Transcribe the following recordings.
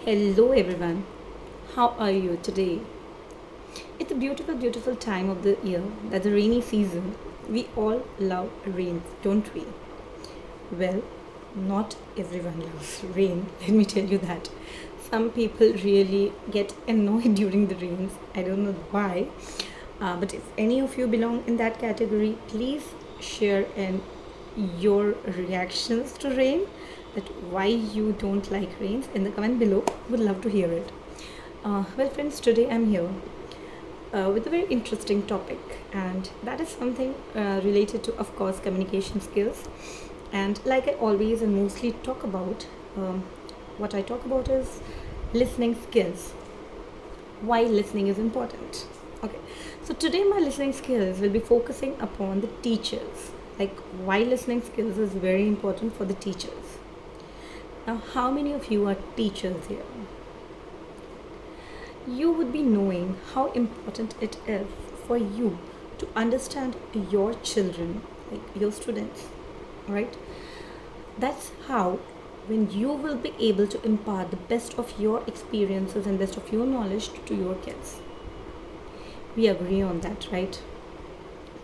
Hello everyone. How are you today? It's a beautiful, beautiful time of the year. That's the rainy season. We all love rain, don't we? Well, not everyone loves rain. Let me tell you that. Some people really get annoyed during the rains. I don't know why. But if any of you belong in that category, please share in your reactions to rain, that why you don't like rains in the comment below. Would love to hear it. Well, friends, today I'm here with a very interesting topic, and that is something related to, of course, communication skills. And like I always and mostly talk about, what I talk about is listening skills. Why listening is important. Okay, so today my listening skills will be focusing upon the teachers. Like why listening skills is very important for the teachers. Now, how many of you are teachers here? You would be knowing how important it is for you to understand your children, like your students, right? That's how, when you will be able to impart the best of your experiences and best of your knowledge to your kids. We agree on that, right?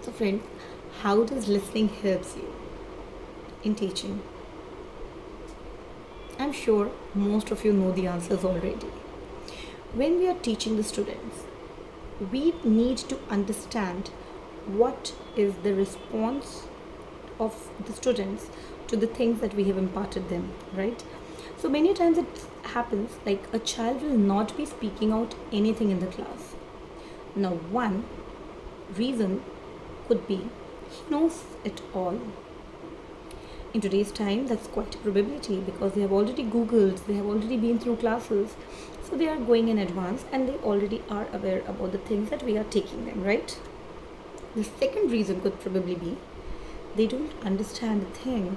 So, friends, how does listening helps you in teaching? I'm sure most of you know the answers already. When we are teaching the students, we need to understand what is the response of the students to the things that we have imparted them, right? So many times it happens like a child will not be speaking out anything in the class. Now, one reason could be he knows it all. In today's time, that's quite a probability because they have already googled, they have already been through classes, so they are going in advance and they already are aware about the things that we are taking them, right? The second reason could probably be they don't understand the thing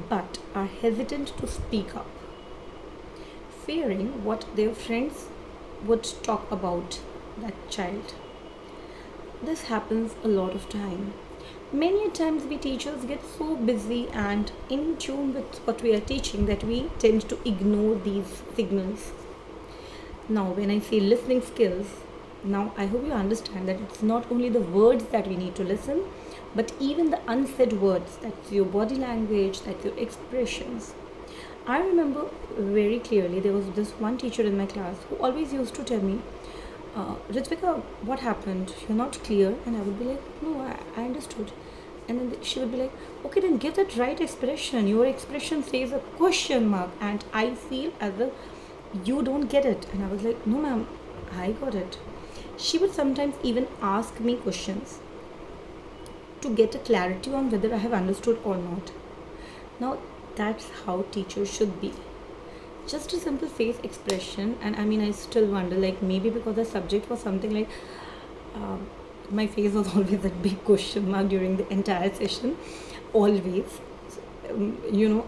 but are hesitant to speak up, fearing what their friends would talk about that child. This happens a lot of time. Many times we teachers get so busy and in tune with what we are teaching that we tend to ignore these signals. Now, when I say listening skills, now I hope you understand that it's not only the words that we need to listen, but even the unsaid words. That's your body language, that's your expressions. I remember very clearly there was this one teacher in my class who always used to tell me, Ritvika, what happened? You're not clear. And I would be like, no, I understood. And then she would be like, okay, then give that right expression. Your expression says a question mark. And I feel as if you don't get it. And I was like, no, ma'am, I got it. She would sometimes even ask me questions to get a clarity on whether I have understood or not. Now, that's how teachers should be. Just a simple face expression, and I mean, I still wonder, like maybe because the subject was something like my face was always a big question mark during the entire session, always.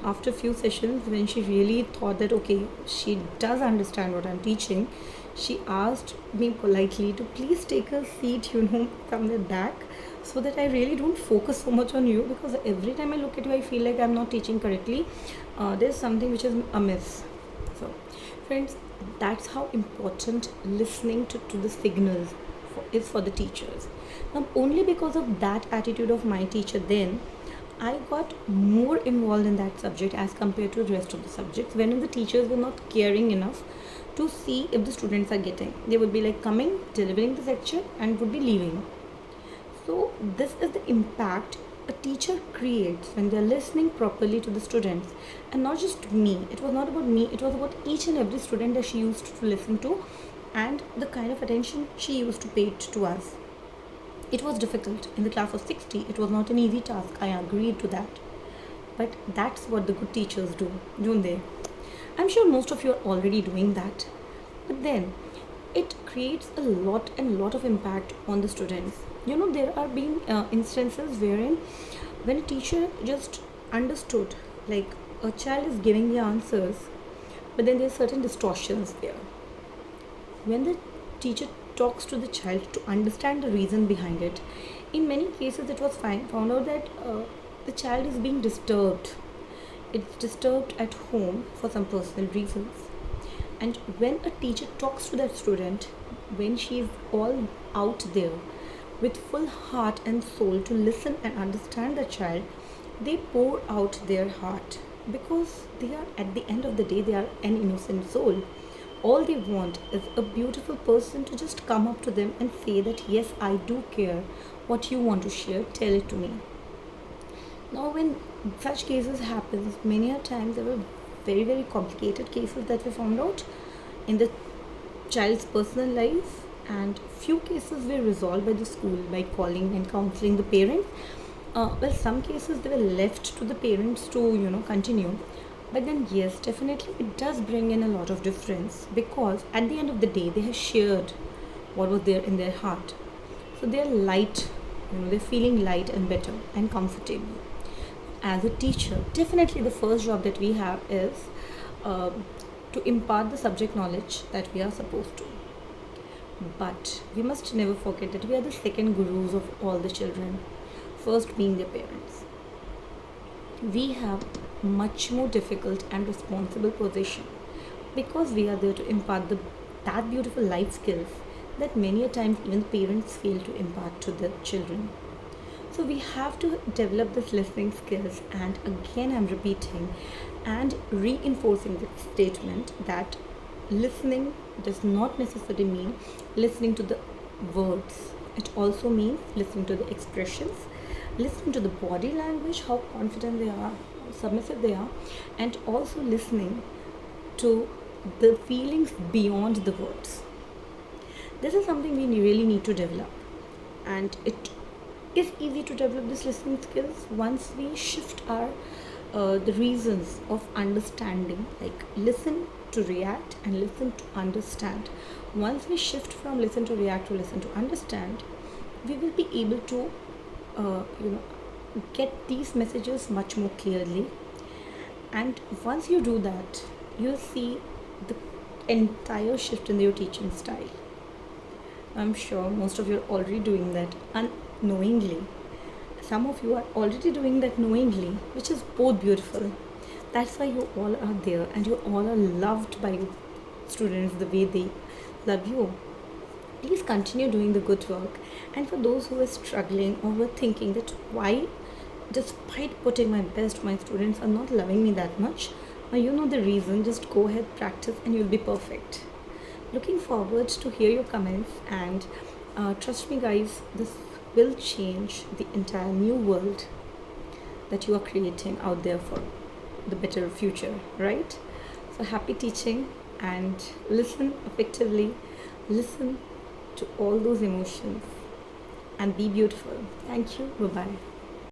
After a few sessions, when she really thought that okay, she does understand what I'm teaching, she asked me politely to please take a seat, somewhere back, so that I really don't focus so much on you, because every time I look at you, I feel like I'm not teaching correctly. There's something which is amiss. So, friends, that's how important listening to the signals is for the teachers. Now, only because of that attitude of my teacher, then I got more involved in that subject as compared to the rest of the subjects, when the teachers were not caring enough to see if the students are getting. They would be like coming, delivering the lecture, and would be leaving. So, this is the impact a teacher creates when they're listening properly to the students. And not just me, it was not about me, it was about each and every student that she used to listen to and the kind of attention she used to pay to us. It was difficult. In the class of 60, it was not an easy task. I agreed to that. But that's what the good teachers do, don't they? I'm sure most of you are already doing that. But then, it creates a lot and lot of impact on the students. There are been instances wherein when a teacher just understood, like a child is giving the answers, but then there's certain distortions there. When the teacher talks to the child to understand the reason behind it, in many cases it was found out that the child is being disturbed. It's disturbed at home for some personal reasons. And when a teacher talks to that student, when she is all out there with full heart and soul to listen and understand the child, they pour out their heart, because they are, at the end of the day, they are an innocent soul. All they want is a beautiful person to just come up to them and say that, yes, I do care. What you want to share, tell it to me. Now, when such cases happens, many a times there were very very complicated cases that we found out in the child's personal life, and few cases were resolved by the school by calling and counseling the parents. Well, some cases they were left to the parents to continue, but then yes, definitely it does bring in a lot of difference, because at the end of the day they have shared what was there in their heart, so they're light, they're feeling light and better and comfortable. As a teacher, definitely the first job that we have is uh, to impart the subject knowledge that we are supposed to. But we must never forget that we are the second gurus of all the children, first being their parents. We have much more difficult and responsible position, because we are there to impart that beautiful life skills that many a times even parents fail to impart to the children. So we have to develop this listening skills, and again I'm repeating and reinforcing this statement that listening does not necessarily mean listening to the words. It also means listening to the expressions, listening to the body language, how confident they are, how submissive they are, and also listening to the feelings beyond the words. This is something we really need to develop, and it is easy to develop this listening skills once we shift our the reasons of understanding, like listen to react and listen to understand. Once we shift from listen to react to listen to understand, we will be able to uh, you know get these messages much more clearly. And once you do that, you'll see the entire shift in your teaching style. I'm sure most of you are already doing that unknowingly. Some of you are already doing that knowingly, which is both beautiful. That's why you all are there, and you all are loved by your students the way they love you. Please continue doing the good work. And for those who are struggling or were thinking that why, despite putting my best, my students are not loving me that much, you know the reason, just go ahead, practice, and you'll be perfect. Looking forward to hear your comments, and trust me guys, this will change the entire new world that you are creating out there for the better future, right? So happy teaching, and listen effectively, listen to all those emotions, and be beautiful. Thank you. Bye bye.